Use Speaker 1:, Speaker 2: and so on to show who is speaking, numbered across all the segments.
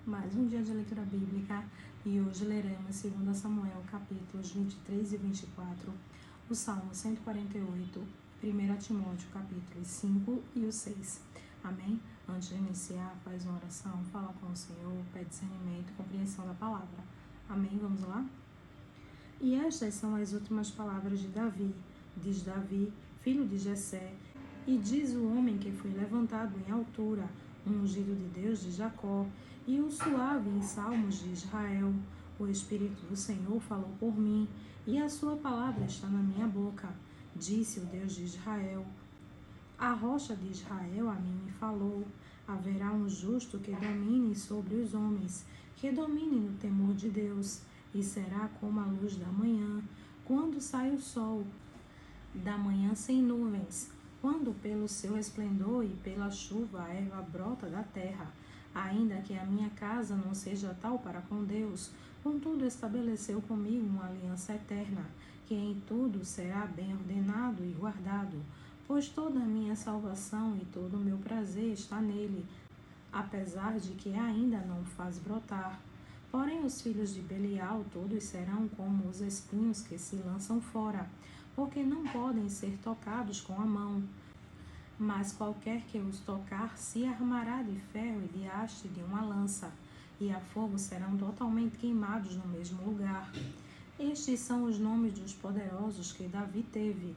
Speaker 1: Mais um dia de leitura bíblica e hoje leremos 2 Samuel, capítulos 23 e 24, o Salmo 148, 1 Timóteo, capítulos 5 e o 6. Amém? Antes de iniciar, faz uma oração, fala com o Senhor, pede discernimento e compreensão da palavra. Amém? Vamos lá? E estas são as últimas palavras de Davi. Diz Davi, filho de Jessé, e diz o homem que foi levantado em altura, um ungido de Deus de Jacó, e um suave em salmos de Israel. O Espírito do Senhor falou por mim, e a sua palavra está na minha boca. Disse o Deus de Israel. A rocha de Israel a mim me falou. Haverá um justo que domine sobre os homens, que domine no temor de Deus, e será como a luz da manhã, quando sai o sol, da manhã sem nuvens, quando pelo seu esplendor e pela chuva a erva brota da terra. Ainda que a minha casa não seja tal para com Deus, contudo estabeleceu comigo uma aliança eterna, que em tudo será bem ordenado e guardado, pois toda a minha salvação e todo o meu prazer está nele, apesar de que ainda não o faz brotar. Porém os filhos de Belial todos serão como os espinhos que se lançam fora, porque não podem ser tocados com a mão. Mas qualquer que os tocar se armará de ferro e de haste de uma lança, e a fogo serão totalmente queimados no mesmo lugar. Estes são os nomes dos poderosos que Davi teve: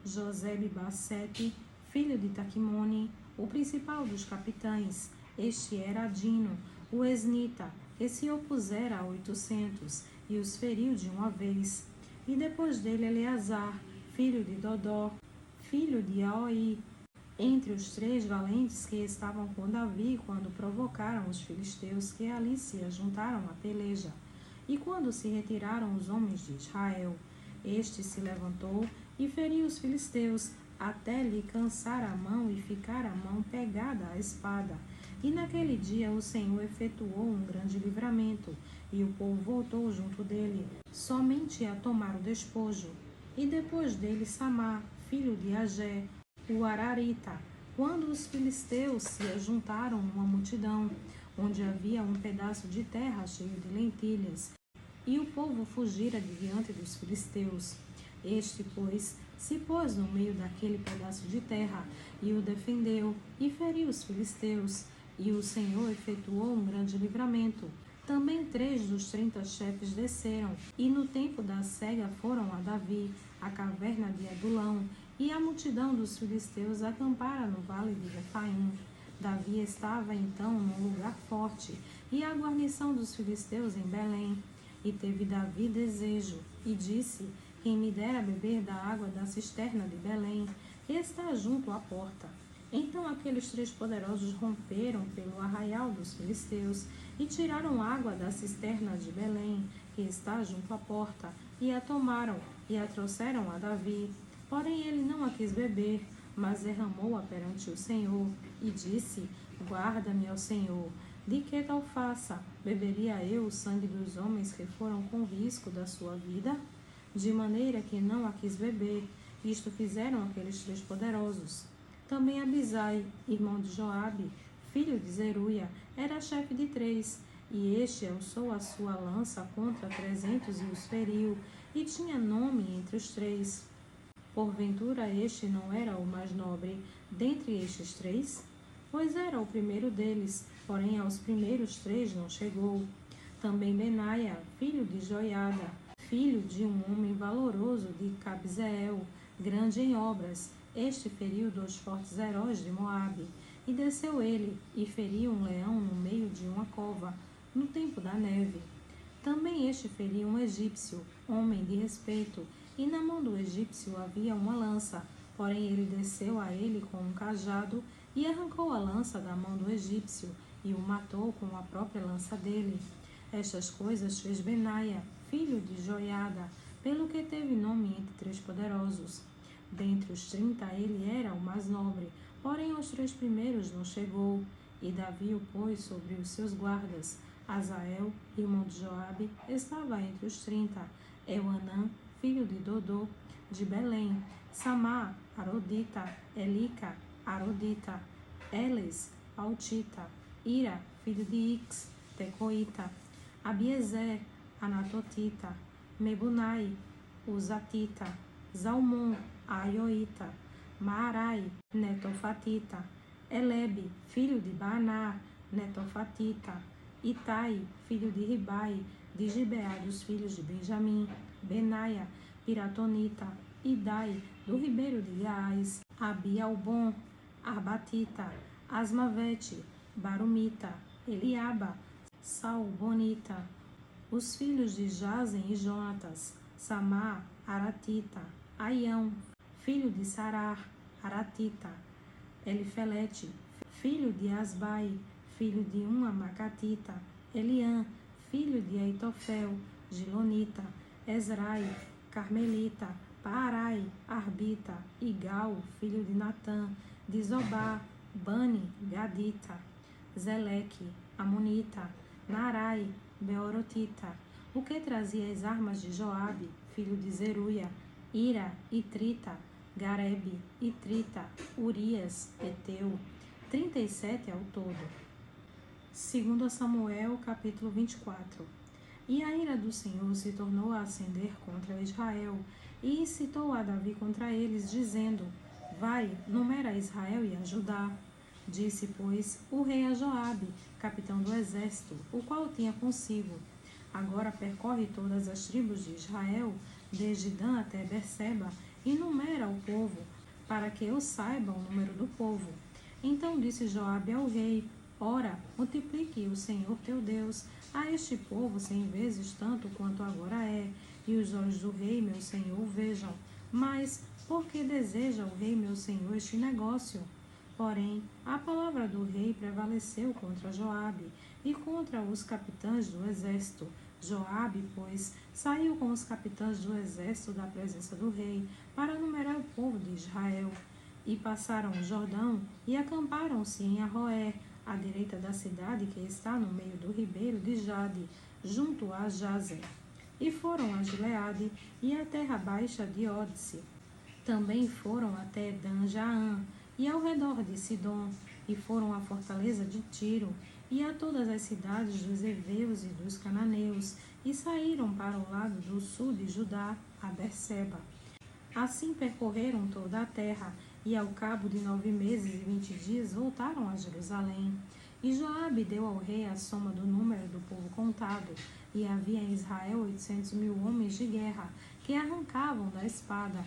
Speaker 1: Josebe-Basete, filho de Taquimone, o principal dos capitães. Este era Adino, o esnita, que se opusera a 800, e os feriu de uma vez. E depois dele Eleazar, filho de Dodó, filho de Aoi, entre os 3 valentes que estavam com Davi quando provocaram os filisteus que ali se ajuntaram à peleja. E quando se retiraram os homens de Israel, este se levantou e feriu os filisteus, até lhe cansar a mão e ficar a mão pegada à espada. E naquele dia o Senhor efetuou um grande livramento, e o povo voltou junto dele, somente a tomar o despojo. E depois dele Samá, filho de Agé, o Ararita, quando os filisteus se ajuntaram numa multidão, onde havia um pedaço de terra cheio de lentilhas, e o povo fugira de diante dos filisteus. Este, pois, se pôs no meio daquele pedaço de terra, e o defendeu, e feriu os filisteus, e o Senhor efetuou um grande livramento. Também 3 dos 30 chefes desceram, e no tempo da cega foram a Davi, à caverna de Adulão, e a multidão dos filisteus acampara no vale de Refaim. Davi estava então num lugar forte, e a guarnição dos filisteus em Belém. E teve Davi desejo, e disse: quem me dera beber da água da cisterna de Belém, que está junto à porta. Então aqueles 3 poderosos romperam pelo arraial dos filisteus, e tiraram água da cisterna de Belém, que está junto à porta, e a tomaram, e a trouxeram a Davi. Porém ele não a quis beber, mas derramou-a perante o Senhor, e disse: guarda-me ao Senhor, de que tal faça? Beberia eu o sangue dos homens que foram com risco da sua vida? De maneira que não a quis beber. Isto fizeram aqueles 3 poderosos. Também Abisai, irmão de Joabe, filho de Zeruia, era chefe de 3, e este alçou a sua lança contra 300 e os feriu, e tinha nome entre os 3. Porventura este não era o mais nobre dentre estes 3? Pois era o primeiro deles, porém aos primeiros 3 não chegou. Também Benaia, filho de Joiada, filho de um homem valoroso de Cabzeel, grande em obras, este feriu 2 fortes heróis de Moabe, e desceu ele, e feriu um leão no meio de uma cova, no tempo da neve. Também este feriu um egípcio, homem de respeito, e na mão do egípcio havia uma lança, porém ele desceu a ele com um cajado, e arrancou a lança da mão do egípcio, e o matou com a própria lança dele. Estas coisas fez Benaia, filho de Joiada, pelo que teve nome entre 3 poderosos. Dentre os 30 ele era o mais nobre, porém aos 3 primeiros não chegou. E Davi o pôs sobre os seus guardas. Azael, irmão de Joabe, estava entre os 30. Euanã, filho de Dodô, de Belém. Samá, Arodita. Elica, Arodita. Eles, Altita. Ira, filho de Ix, Tecoita, Abiezer, Anatotita, Mebunai, Uzatita, Zalmon, Aioita, Maarai, Netofatita, Elebe, filho de Baaná, Netofatita, Itai, filho de Ribai, de Gibeá dos filhos de Benjamim, Benaia, Piratonita, Idai, do ribeiro de Gaás, Abialbon, Arbatita, Asmavete, Barumita, Eliaba, Saul-bonita, os filhos de Jazen e Jonatas, Samá, Aratita, Aião, filho de Sarar, Aratita, Elifelete, filho de Asbai, filho de Macatita, Eliã, filho de Aitofel, Gilonita, Ezrai, Carmelita, Paarai, Arbita, Igal, filho de Natã, de Zobá, Bani, Gadita, Zeleque, Amonita, Narai, Beorotita, o que trazia as armas de Joabe, filho de Zeruia, Ira, Itrita, Garebe, Itrita, Urias, Eteu, 37 ao todo. 2 Samuel, capítulo 24. E a ira do Senhor se tornou a acender contra Israel, e incitou a Davi contra eles, dizendo: Vai, numera Israel e a Judá. Disse, pois, o rei a Joabe, capitão do exército, o qual tinha consigo: Agora percorre todas as tribos de Israel, desde Dan até Berseba, e numera o povo, para que eu saiba o número do povo. Então disse Joabe ao rei: Ora, multiplique o Senhor teu Deus a este povo 100 vezes tanto quanto agora é, e os olhos do rei meu senhor o vejam. Mas por que deseja o rei meu senhor este negócio? Porém, a palavra do rei prevaleceu contra Joabe e contra os capitães do exército. Joabe, pois, saiu com os capitães do exército da presença do rei para numerar o povo de Israel. E passaram o Jordão e acamparam-se em Aroer, à direita da cidade que está no meio do ribeiro de Jade, junto a Jazer. E foram a Gileade e a terra baixa de Ódice. Também foram até Dan-Jaã e ao redor de Sidom, e foram à fortaleza de Tiro, e a todas as cidades dos heveus e dos cananeus, e saíram para o lado do sul de Judá, a Berseba. Assim percorreram toda a terra, e ao cabo de 9 meses e 20 dias voltaram a Jerusalém. E Joabe deu ao rei a soma do número do povo contado, e havia em Israel 800.000 homens de guerra, que arrancavam da espada,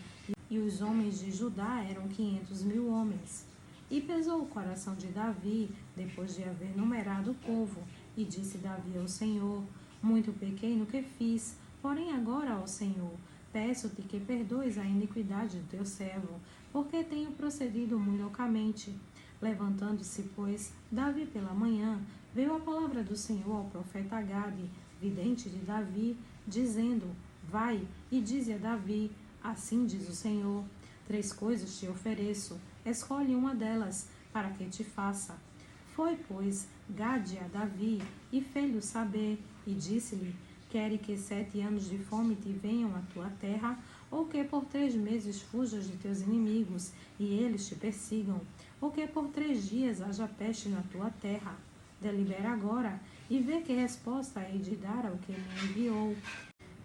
Speaker 1: e os homens de Judá eram 500.000 homens. E pesou o coração de Davi, depois de haver numerado o povo, e disse Davi ao Senhor: Muito pequei no que fiz, porém agora, ó Senhor, peço-te que perdoes a iniquidade do teu servo, porque tenho procedido muito loucamente. Levantando-se, pois, Davi pela manhã, veio a palavra do Senhor ao profeta Gade, vidente de Davi, dizendo: Vai e dize a Davi: Assim diz o Senhor: 3 coisas te ofereço, escolhe uma delas, para que te faça. Foi, pois, Gade a Davi, e fez-lhe saber, e disse-lhe: Quere que 7 anos de fome te venham à tua terra, ou que por 3 meses fujas de teus inimigos, e eles te persigam, ou que por 3 dias haja peste na tua terra? Delibera agora, e vê que resposta hei de dar ao que me enviou.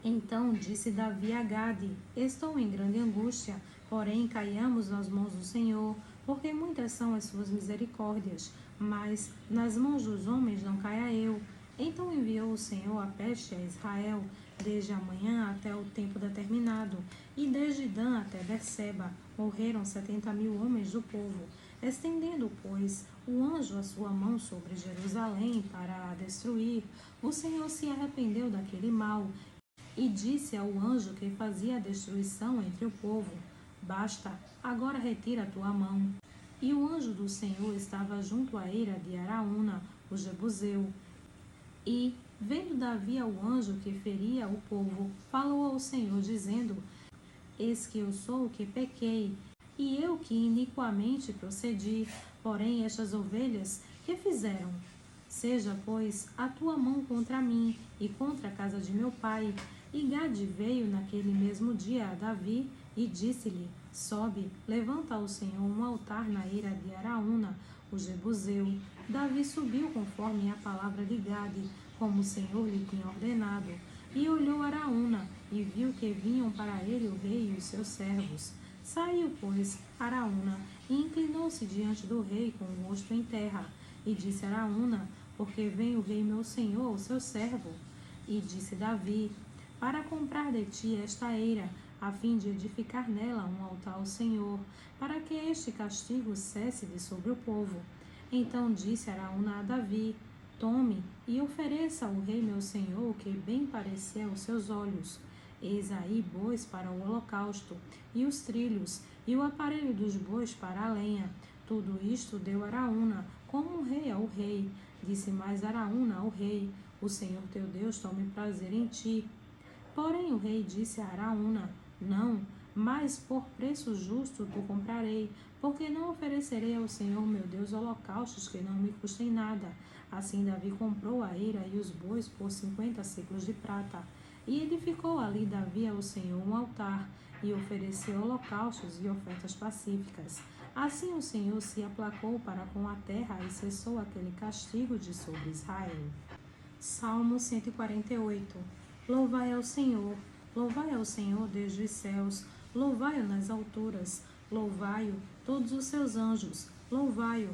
Speaker 1: Então disse Davi a Gade: Estou em grande angústia, porém caiamos nas mãos do Senhor, porque muitas são as suas misericórdias, mas nas mãos dos homens não caia eu. Então enviou o Senhor a peste a Israel, desde a manhã até o tempo determinado, e desde Dan até Berseba morreram 70.000 homens do povo. Estendendo, pois, o anjo a sua mão sobre Jerusalém para a destruir, o Senhor se arrependeu daquele mal, e disse ao anjo que fazia a destruição entre o povo: Basta, agora retira a tua mão. E o anjo do Senhor estava junto à eira de Araúna, o Jebuseu. E, vendo Davi ao anjo que feria o povo, falou ao Senhor, dizendo: Eis que eu sou o que pequei, e eu que iniquamente procedi, porém estas ovelhas, que fizeram? Seja, pois, a tua mão contra mim, e contra a casa de meu pai. E Gade veio naquele mesmo dia a Davi, e disse-lhe: Sobe, levanta ao Senhor um altar na eira de Araúna, o Jebuseu. Davi subiu conforme a palavra de Gade, como o Senhor lhe tinha ordenado, e olhou Araúna, e viu que vinham para ele o rei e os seus servos. Saiu, pois, Araúna, e inclinou-se diante do rei com o rosto em terra, e disse a Araúna: porque vem o rei meu senhor, o seu servo. E disse Davi: para comprar de ti esta eira, a fim de edificar nela um altar ao Senhor, para que este castigo cesse de sobre o povo. Então disse Araúna a Davi: tome e ofereça ao rei meu senhor o que bem parecer aos seus olhos. Eis aí bois para o holocausto, e os trilhos, e o aparelho dos bois para a lenha. Tudo isto deu Araúna, como um rei ao rei. Disse mais Araúna ao rei: o Senhor teu Deus tome prazer em ti. Porém o rei disse a Araúna: não, mas por preço justo tu comprarei, porque não oferecerei ao Senhor meu Deus holocaustos que não me custem nada. Assim Davi comprou a eira e os bois por 50 siclos de prata. E edificou ali Davi ao Senhor um altar, e ofereceu holocaustos e ofertas pacíficas. Assim o Senhor se aplacou para com a terra e cessou aquele castigo de sobre Israel. Salmo 148. Louvai ao Senhor desde os céus, louvai-o nas alturas, louvai-o todos os seus anjos, louvai-o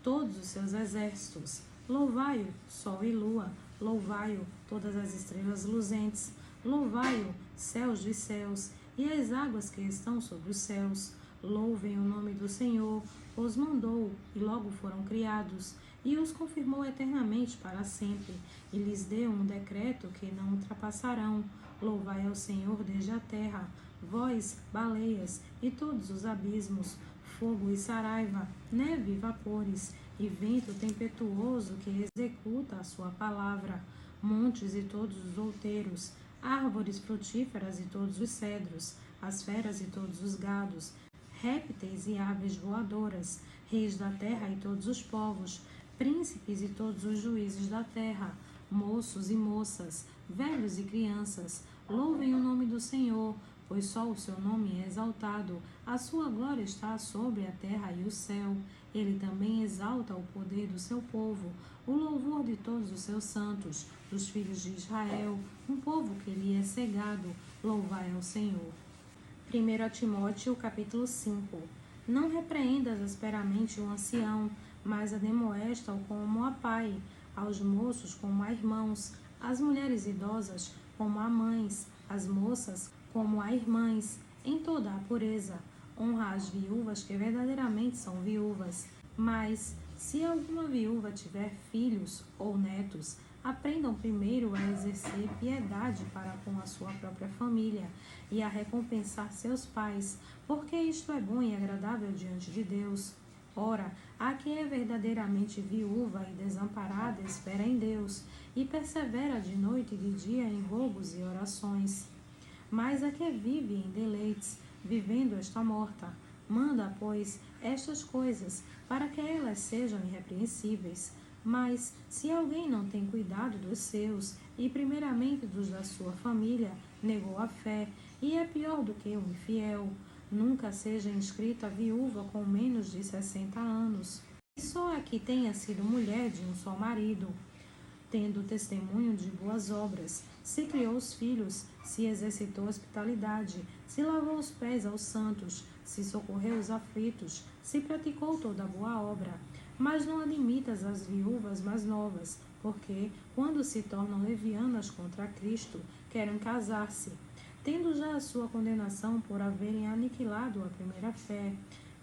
Speaker 1: todos os seus exércitos, louvai-o sol e lua, louvai-o todas as estrelas luzentes, louvai-o céus dos céus e as águas que estão sobre os céus. Louvem o nome do Senhor, os mandou e logo foram criados, e os confirmou eternamente para sempre, e lhes deu um decreto que não ultrapassarão. Louvai ao Senhor desde a terra, vós, baleias, e todos os abismos, fogo e saraiva, neve e vapores, e vento tempestuoso que executa a sua palavra, montes e todos os outeiros, árvores frutíferas e todos os cedros, as feras e todos os gados, répteis e aves voadoras, reis da terra e todos os povos, príncipes e todos os juízes da terra, moços e moças, velhos e crianças, louvem o nome do Senhor, pois só o seu nome é exaltado, a sua glória está sobre a terra e o céu. Ele também exalta o poder do seu povo, o louvor de todos os seus santos, dos filhos de Israel, um povo que lhe é cegado, louvai ao Senhor. 1 Timóteo, capítulo 5. Não repreendas asperamente o ancião, mas admoesta-o como a pai, aos moços como a irmãos, às mulheres idosas como a mães, às moças como a irmãs, em toda a pureza. Honra as viúvas que verdadeiramente são viúvas. Mas, se alguma viúva tiver filhos ou netos, aprendam primeiro a exercer piedade para com a sua própria família e a recompensar seus pais, porque isto é bom e agradável diante de Deus. Ora, a que é verdadeiramente viúva e desamparada espera em Deus, e persevera de noite e de dia em rogos e orações. Mas a que vive em deleites, vivendo está morta. Manda, pois, estas coisas, para que elas sejam irrepreensíveis. Mas, se alguém não tem cuidado dos seus, e primeiramente dos da sua família, negou a fé, e é pior do que um infiel, nunca seja inscrita viúva com menos de 60 anos. E só a que tenha sido mulher de um só marido, tendo testemunho de boas obras, se criou os filhos, se exercitou hospitalidade, se lavou os pés aos santos, se socorreu os aflitos, se praticou toda boa obra. Mas não admitas as viúvas mais novas, porque, quando se tornam levianas contra Cristo, querem casar-se, tendo já a sua condenação por haverem aniquilado a primeira fé.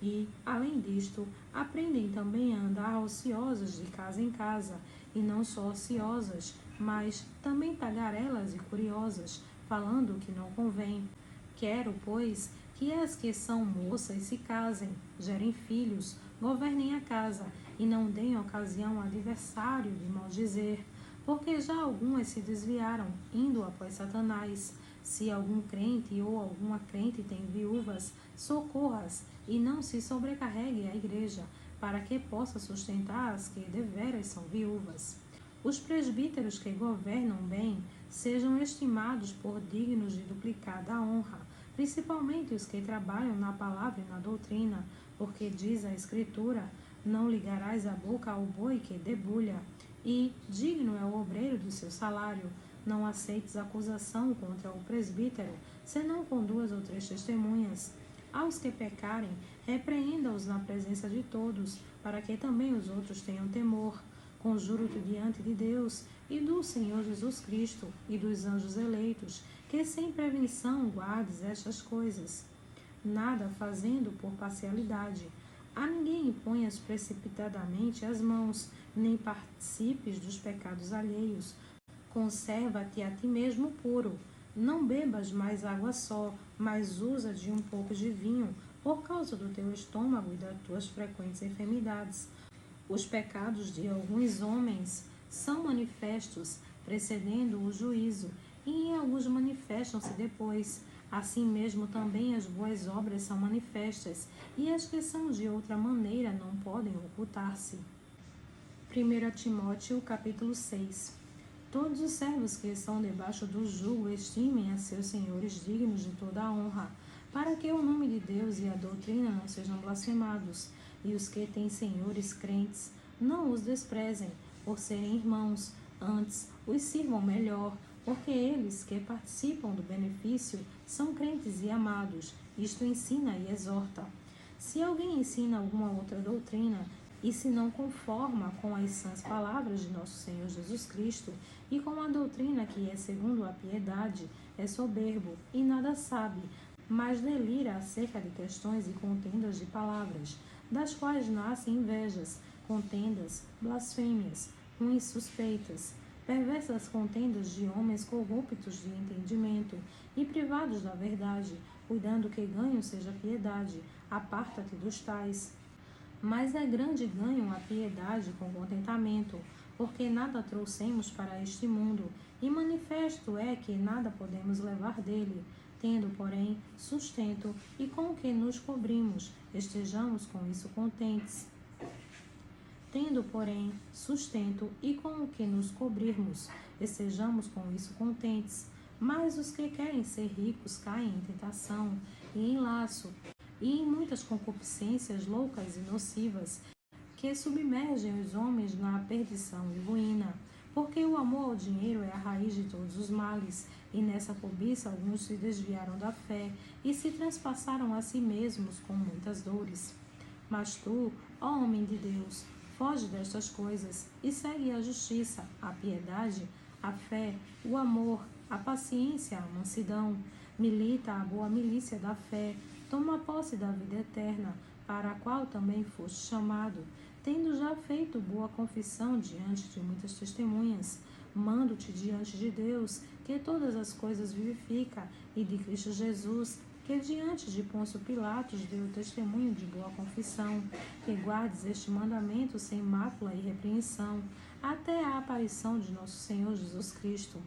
Speaker 1: E, além disto, aprendem também a andar ociosas de casa em casa, e não só ociosas, mas também tagarelas e curiosas, falando o que não convém. Quero, pois, que as que são moças se casem, gerem filhos, governem a casa, e não deem ocasião ao adversário de maldizer, porque já algumas se desviaram, indo após Satanás. Se algum crente ou alguma crente tem viúvas, socorra-as, e não se sobrecarregue a igreja, para que possa sustentar as que deveras são viúvas. Os presbíteros que governam bem sejam estimados por dignos de duplicada honra, principalmente os que trabalham na palavra e na doutrina, porque diz a Escritura: Não ligarás a boca ao boi que debulha, e digno é o obreiro do seu salário. Não aceites acusação contra o presbítero, senão com 2 ou 3 testemunhas. Aos que pecarem, repreenda-os na presença de todos, para que também os outros tenham temor. Conjuro-te diante de Deus e do Senhor Jesus Cristo e dos anjos eleitos, que sem prevenção guardes estas coisas, nada fazendo por parcialidade. A ninguém imponhas precipitadamente as mãos, nem participes dos pecados alheios. Conserva-te a ti mesmo puro. Não bebas mais água só, mas usa de um pouco de vinho, por causa do teu estômago e das tuas frequentes enfermidades. Os pecados de alguns homens são manifestos, precedendo o juízo, e em alguns manifestam-se depois. Assim mesmo também as boas obras são manifestas, e as que são de outra maneira não podem ocultar-se. 1 Timóteo capítulo 6. Todos os servos que estão debaixo do jugo estimem a seus senhores dignos de toda a honra, para que o nome de Deus e a doutrina não sejam blasfemados. E os que têm senhores crentes, não os desprezem, por serem irmãos, antes os sirvam melhor, porque eles que participam do benefício são crentes e amados. Isto ensina e exorta. Se alguém ensina alguma outra doutrina, e se não conforma com as sãs palavras de nosso Senhor Jesus Cristo, e com a doutrina que é segundo a piedade, é soberbo e nada sabe, mas delira acerca de questões e contendas de palavras, das quais nascem invejas, contendas, blasfêmias, ruins suspeitas, perversas contendas de homens corruptos de entendimento e privados da verdade, cuidando que ganho seja piedade. Aparta-te dos tais. Mas é grande ganho a piedade com contentamento, porque nada trouxemos para este mundo, e manifesto é que nada podemos levar dele. Tendo, porém, sustento e com o que nos cobrimos, estejamos com isso contentes. Tendo, porém, sustento e com o que nos cobrirmos, estejamos com isso contentes. Mas os que querem ser ricos caem em tentação e em laço, e em muitas concupiscências loucas e nocivas, que submergem os homens na perdição e ruína. Porque o amor ao dinheiro é a raiz de todos os males, e nessa cobiça alguns se desviaram da fé e se transpassaram a si mesmos com muitas dores. Mas tu, ó homem de Deus, foge destas coisas e segue a justiça, a piedade, a fé, o amor, a paciência, a mansidão. Milita a boa milícia da fé, toma posse da vida eterna, para a qual também foste chamado, tendo já feito boa confissão diante de muitas testemunhas. Mando-te diante de Deus, que todas as coisas vivifica, e de Cristo Jesus, que diante de Pôncio Pilatos deu testemunho de boa confissão, que guardes este mandamento sem mácula e repreensão, até a aparição de nosso Senhor Jesus Cristo,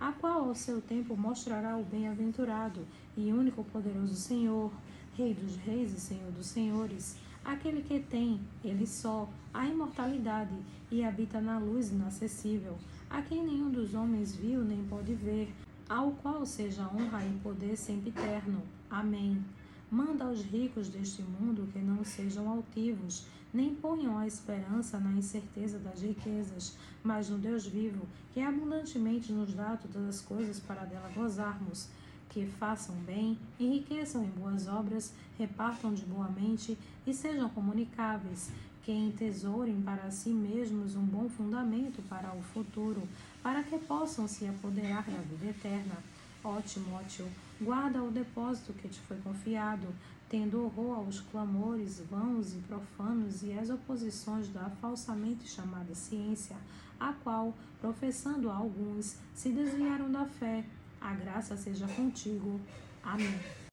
Speaker 1: a qual ao seu tempo mostrará o bem-aventurado e único poderoso Senhor, Rei dos reis e Senhor dos senhores, aquele que tem, ele só, a imortalidade e habita na luz inacessível, a quem nenhum dos homens viu nem pode ver, ao qual seja honra e poder sempre eterno. Amém. Manda aos ricos deste mundo que não sejam altivos, nem ponham a esperança na incerteza das riquezas, mas no Deus vivo, que abundantemente nos dá todas as coisas para dela gozarmos. Que façam bem, enriqueçam em boas obras, repartam de boa mente e sejam comunicáveis, que entesourem para si mesmos um bom fundamento para o futuro, para que possam se apoderar da vida eterna. Ó Timóteo, guarda o depósito que te foi confiado, tendo horror aos clamores vãos e profanos e às oposições da falsamente chamada ciência, a qual, professando alguns, se desviaram da fé. A graça seja contigo. Amém.